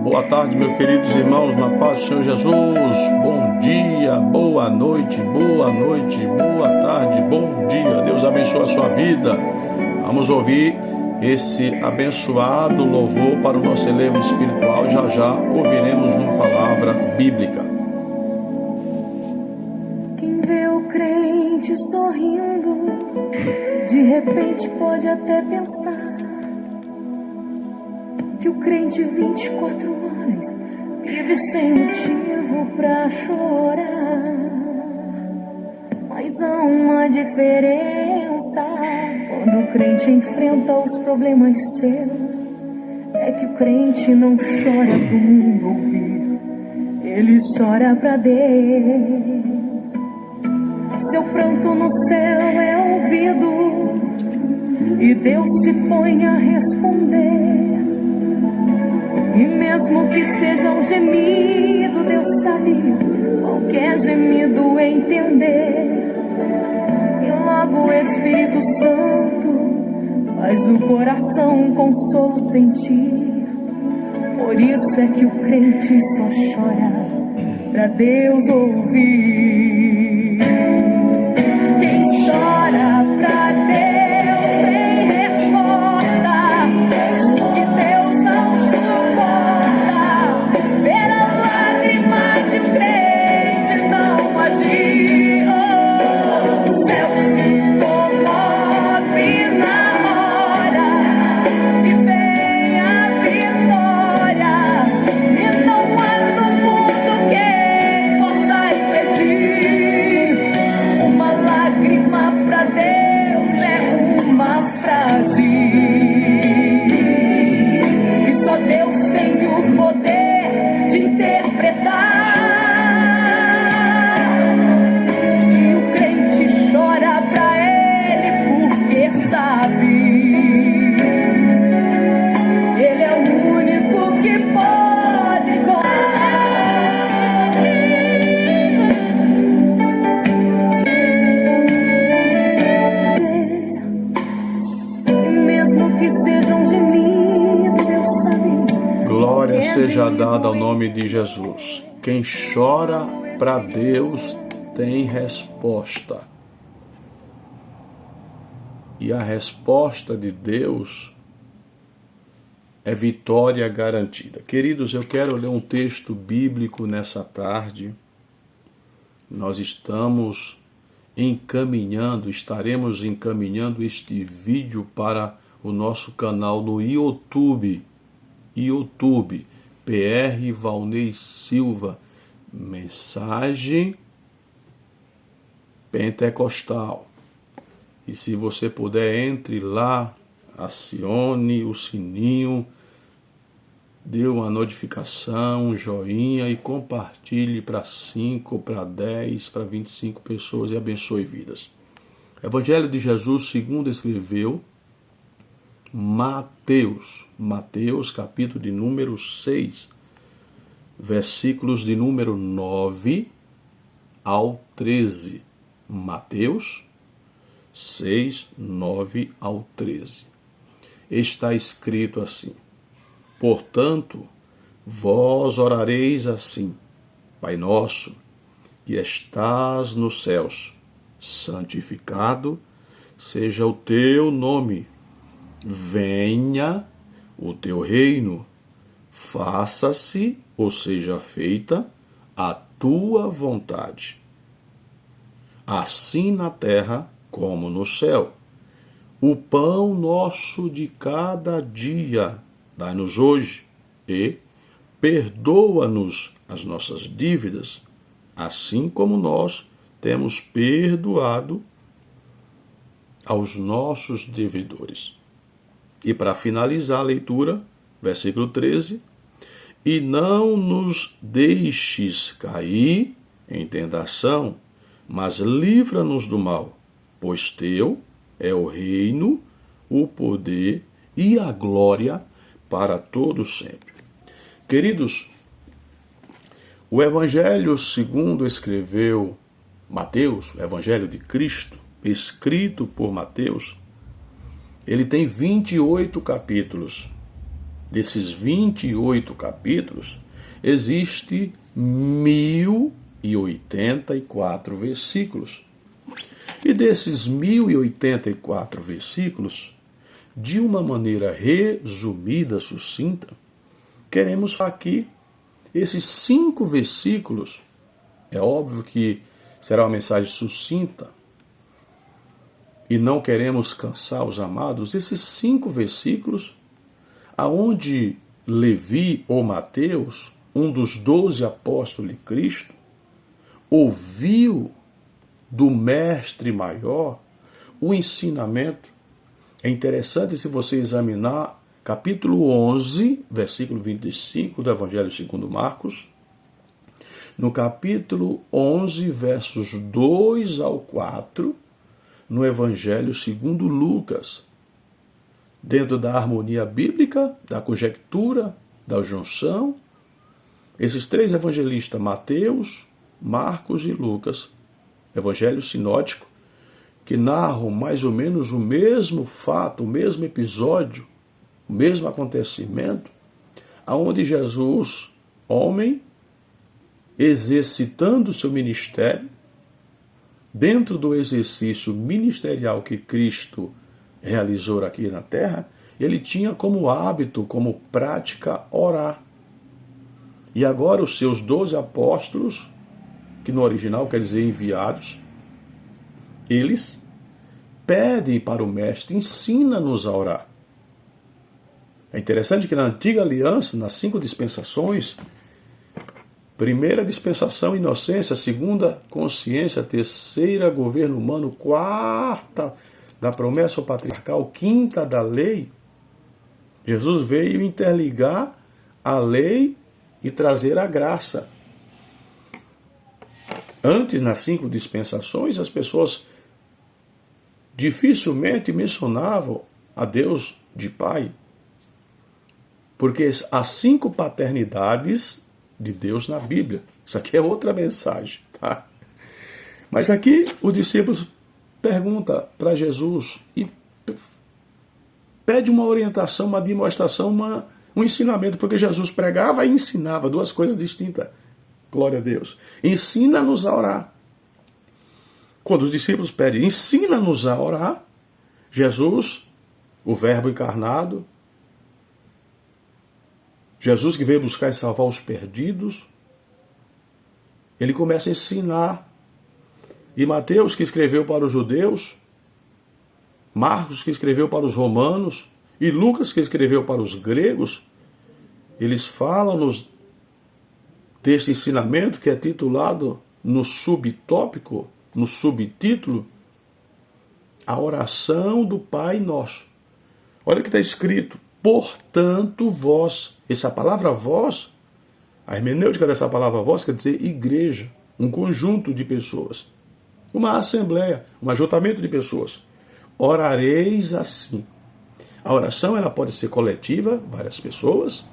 Boa tarde, meus queridos irmãos, na paz do Senhor Jesus. Bom dia, boa noite, boa tarde, bom dia. Deus abençoe a sua vida. Vamos ouvir esse abençoado louvor para o nosso elevo espiritual. Já já ouviremos uma palavra bíblica. Quem vê o crente sorrindo, de repente pode até pensar que o crente 24 horas vive sem motivo pra chorar. Mas há uma diferença quando o crente enfrenta os problemas seus. É que o crente não chora pro mundo ouvir, ele chora pra Deus. Seu pranto no céu é ouvido e Deus se põe a responder. E mesmo que seja um gemido, Deus sabe qualquer gemido entender. E logo o Espírito Santo faz o coração um consolo sentir. Por isso é que o crente só chora pra Deus ouvir. Quem chora pra Deus tem resposta, que Deus não suporta ver a lágrima de um crente não agir. O céu se comove na hora e vem a vitória. E não há no mundo quem possa impedir. Uma lágrima pra Deus é uma frase, e só Deus tem o poder de interpretar. E o crente chora pra Ele porque sabe, Ele é o único que pode e mesmo que seja um gemido, Deus sabe. Glória seja dada ao nome de Jesus. Quem chora para Deus tem resposta. E a resposta de Deus é vitória garantida. Queridos, eu quero ler um texto bíblico nessa tarde. Nós estaremos encaminhando este vídeo para o nosso canal no YouTube, PR Valnei Silva, Mensagem Pentecostal. E se você puder, entre lá, acione o sininho, dê uma notificação, um joinha e compartilhe para 5, para 10, para 25 pessoas e abençoe vidas. Evangelho de Jesus segundo escreveu Mateus, capítulo de número 6, versículos de número 9 ao 13. Mateus 6, 9 ao 13. Está escrito assim: portanto, vós orareis assim: Pai nosso, que estás nos céus, santificado seja o teu nome. Venha o teu reino, faça-se, ou seja, feita, a tua vontade, assim na terra como no céu. O pão nosso de cada dia dai-nos hoje, e perdoa-nos as nossas dívidas, assim como nós temos perdoado aos nossos devedores. E para finalizar a leitura, versículo 13: e não nos deixes cair em tentação, mas livra-nos do mal, pois teu é o reino, o poder e a glória para todos sempre. Queridos, o Evangelho segundo escreveu Mateus, o Evangelho de Cristo, escrito por Mateus, ele tem 28 capítulos. desses 28 capítulos, existe 1084 versículos. E desses 1084 versículos, de uma maneira resumida, sucinta, queremos aqui esses 5 versículos. É óbvio que será uma mensagem sucinta e não queremos cansar os amados. Esses 5 versículos, aonde Levi ou Mateus, um dos 12 apóstolos de Cristo, ouviu do mestre maior o ensinamento. É interessante se você examinar capítulo 11, versículo 25 do Evangelho segundo Marcos, no capítulo 11, versos 2 ao 4, no Evangelho segundo Lucas, dentro da harmonia bíblica, da conjectura, da junção, esses 3 evangelistas, Mateus, Marcos e Lucas, evangelho sinótico, que narram mais ou menos o mesmo fato, o mesmo episódio, o mesmo acontecimento, aonde Jesus, homem, exercitando o seu ministério, dentro do exercício ministerial que Cristo realizou aqui na terra, ele tinha como hábito, como prática, orar. E agora os seus 12 apóstolos, que no original quer dizer enviados, eles pedem para o mestre, ensina-nos a orar. É interessante que na antiga aliança, nas 5 dispensações, primeira dispensação, inocência, segunda, consciência, terceira, governo humano, quarta, da promessa patriarcal, quinta, da lei, Jesus veio interligar a lei e trazer a graça. Antes, nas 5 dispensações, as pessoas dificilmente mencionavam a Deus de Pai, porque há 5 paternidades de Deus na Bíblia. Isso aqui é outra mensagem, tá? Mas aqui os discípulos perguntam para Jesus e pede uma orientação, uma demonstração, um ensinamento, porque Jesus pregava e ensinava, 2 coisas distintas. Glória a Deus. Ensina-nos a orar. Quando os discípulos pedem, ensina-nos a orar, Jesus, o Verbo encarnado, Jesus que veio buscar e salvar os perdidos, ele começa a ensinar. E Mateus, que escreveu para os judeus, Marcos, que escreveu para os romanos, e Lucas, que escreveu para os gregos, eles falam-nos deste ensinamento que é titulado no subtópico, no subtítulo, a oração do Pai Nosso. Olha o que está escrito. Portanto, vós. Essa palavra vós, a hermenêutica dessa palavra vós quer dizer igreja, um conjunto de pessoas, uma assembleia, um ajuntamento de pessoas. Orareis assim. A oração ela pode ser coletiva, várias pessoas,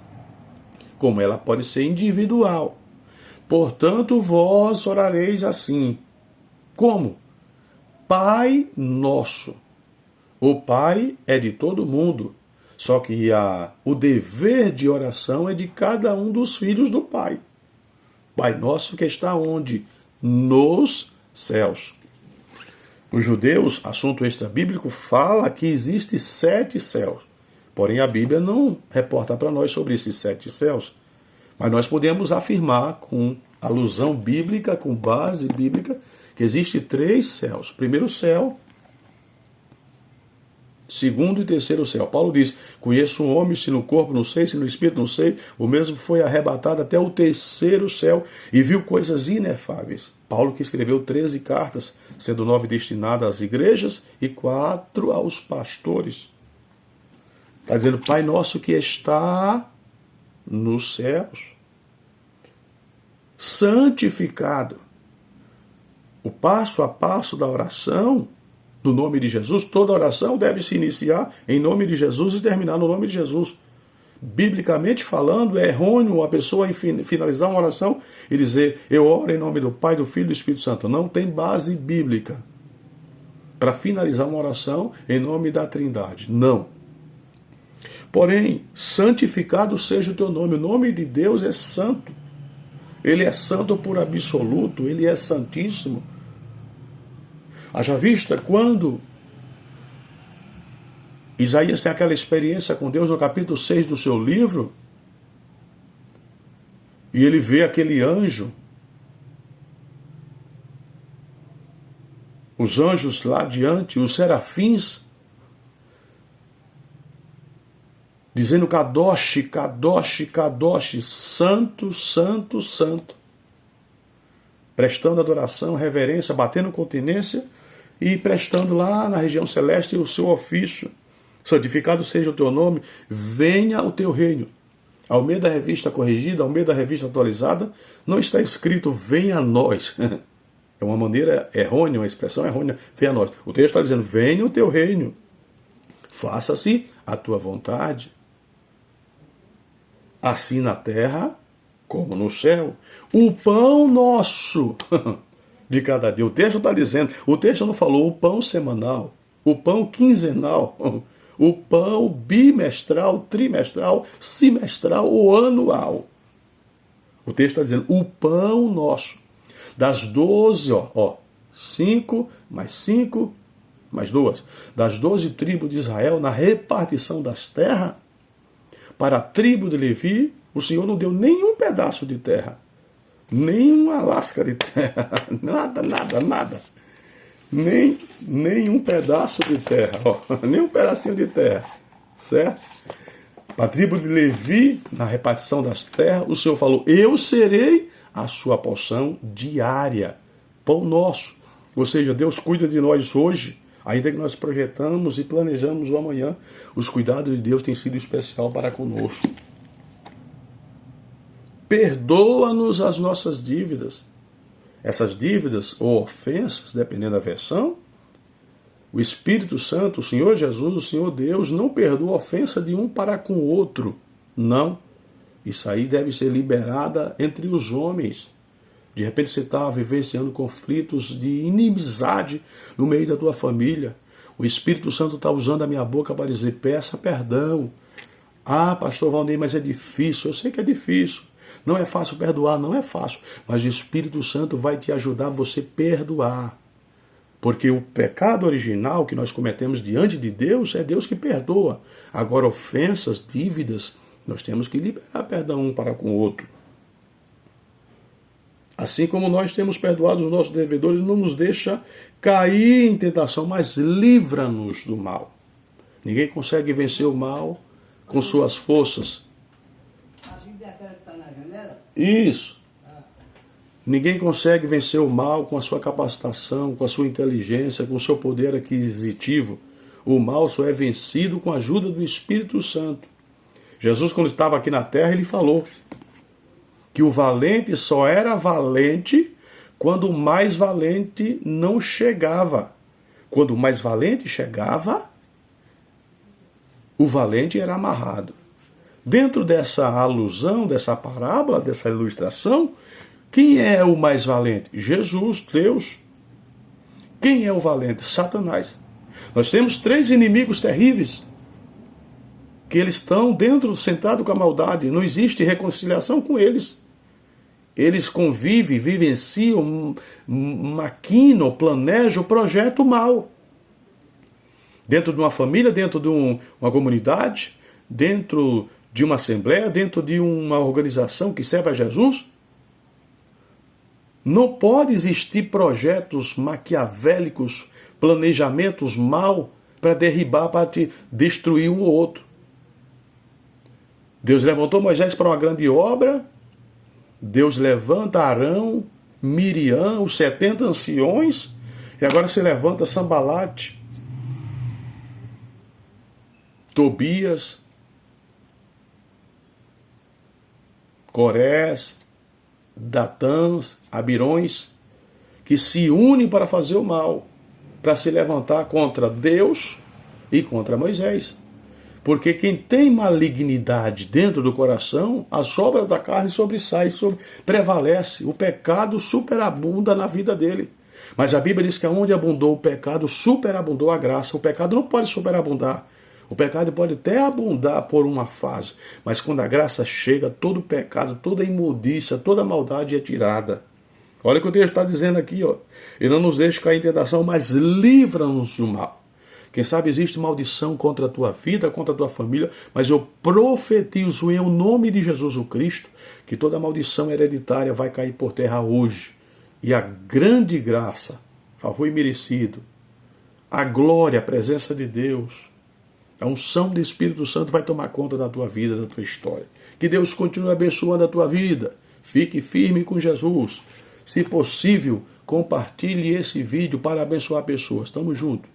como ela pode ser individual. Portanto, vós orareis assim. Como? Pai Nosso. O Pai é de todo mundo. Só que o dever de oração é de cada um dos filhos do Pai. Pai Nosso que está onde? Nos céus. Os judeus, assunto extra-bíblico, fala que existe 7 céus. Porém, a Bíblia não reporta para nós sobre esses 7 céus. Mas nós podemos afirmar com alusão bíblica, com base bíblica, que existe 3 céus. Primeiro céu, segundo e terceiro céu. Paulo diz, conheço um homem, se no corpo não sei, se no espírito não sei, o mesmo foi arrebatado até o terceiro céu e viu coisas inefáveis. Paulo que escreveu 13 cartas, sendo 9 destinadas às igrejas e 4 aos pastores. Está dizendo, Pai Nosso que está nos céus, santificado. O passo a passo da oração, no nome de Jesus, toda oração deve se iniciar em nome de Jesus e terminar no nome de Jesus. Biblicamente falando, é errôneo a pessoa finalizar uma oração e dizer, eu oro em nome do Pai, do Filho e do Espírito Santo. Não tem base bíblica para finalizar uma oração em nome da Trindade. Não. Porém, santificado seja o teu nome. O nome de Deus é santo. Ele é santo por absoluto, ele é santíssimo. Haja vista quando Isaías tem aquela experiência com Deus no capítulo 6 do seu livro, e ele vê aquele anjo, os anjos lá diante, os serafins, dizendo Kadosh, Kadosh, Kadosh, santo, santo, santo. Prestando adoração, reverência, batendo continência e prestando lá na região celeste o seu ofício. Santificado seja o teu nome, venha o teu reino. Ao meio da revista corrigida, ao meio da revista atualizada, não está escrito venha a nós. É uma maneira errônea, uma expressão errônea, venha a nós. O texto está dizendo venha o teu reino. Faça-se a tua vontade. Assim na terra como no céu. O pão nosso de cada dia. O texto está dizendo, o texto não falou o pão semanal, o pão quinzenal, o pão bimestral, trimestral, semestral ou anual. O texto está dizendo o pão nosso. Das 12, 5 mais 2. Das 12 tribos de Israel, na repartição das terras, para a tribo de Levi, o Senhor não deu nenhum pedaço de terra, nem uma lasca de terra, nada. Nem um pedaço de terra, nem um pedacinho de terra, certo? Para a tribo de Levi, na repartição das terras, o Senhor falou, eu serei a sua porção diária, pão nosso. Ou seja, Deus cuida de nós hoje, ainda que nós projetamos e planejamos o amanhã, os cuidados de Deus têm sido especial para conosco. Perdoa-nos as nossas dívidas. Essas dívidas ou ofensas, dependendo da versão, o Espírito Santo, o Senhor Jesus, o Senhor Deus, não perdoa a ofensa de um para com o outro. Não. Isso aí deve ser liberada entre os homens. De repente você está vivenciando conflitos de inimizade no meio da tua família. O Espírito Santo está usando a minha boca para dizer, peça perdão. Ah, pastor Valnei, mas é difícil. Eu sei que é difícil. Não é fácil perdoar, não é fácil. Mas o Espírito Santo vai te ajudar a você perdoar. Porque o pecado original que nós cometemos diante de Deus é Deus que perdoa. Agora, ofensas, dívidas, nós temos que liberar perdão um para com o outro. Assim como nós temos perdoado os nossos devedores, não nos deixa cair em tentação, mas livra-nos do mal. Ninguém consegue vencer o mal com suas forças. Isso. Ninguém consegue vencer o mal com a sua capacitação, com a sua inteligência, com o seu poder aquisitivo. O mal só é vencido com a ajuda do Espírito Santo. Jesus, quando estava aqui na terra, ele falou que o valente só era valente quando o mais valente não chegava. Quando o mais valente chegava, o valente era amarrado. Dentro dessa alusão, dessa parábola, dessa ilustração, quem é o mais valente? Jesus, Deus. Quem é o valente? Satanás. Nós temos 3 inimigos terríveis, que eles estão dentro, sentados com a maldade. Não existe reconciliação com eles. Eles convivem, vivenciam, maquinam, planejam, projetam o mal. Dentro de uma família, dentro de uma comunidade, dentro de uma assembleia, dentro de uma organização que serve a Jesus, não pode existir projetos maquiavélicos, planejamentos mal para derribar, para destruir um ou outro. Deus levantou Moisés para uma grande obra, Deus levanta Arão, Miriam, os 70 anciões, e agora se levanta Sambalate, Tobias, Corés, Datãs, Abirões, que se unem para fazer o mal, para se levantar contra Deus e contra Moisés. Porque quem tem malignidade dentro do coração, as obras da carne sobressaem, prevalece. O pecado superabunda na vida dele. Mas a Bíblia diz que onde abundou o pecado, superabundou a graça. O pecado não pode superabundar. O pecado pode até abundar por uma fase, mas quando a graça chega, todo pecado, toda imundícia, toda maldade é tirada. Olha o que o texto está dizendo aqui, ó. E não nos deixe cair em tentação, mas livra-nos do mal. Quem sabe existe maldição contra a tua vida, contra a tua família, mas eu profetizo em nome de Jesus o Cristo que toda maldição hereditária vai cair por terra hoje. E a grande graça, favor imerecido, a glória, a presença de Deus, a unção do Espírito Santo vai tomar conta da tua vida, da tua história. Que Deus continue abençoando a tua vida. Fique firme com Jesus. Se possível, compartilhe esse vídeo para abençoar pessoas. Tamo junto.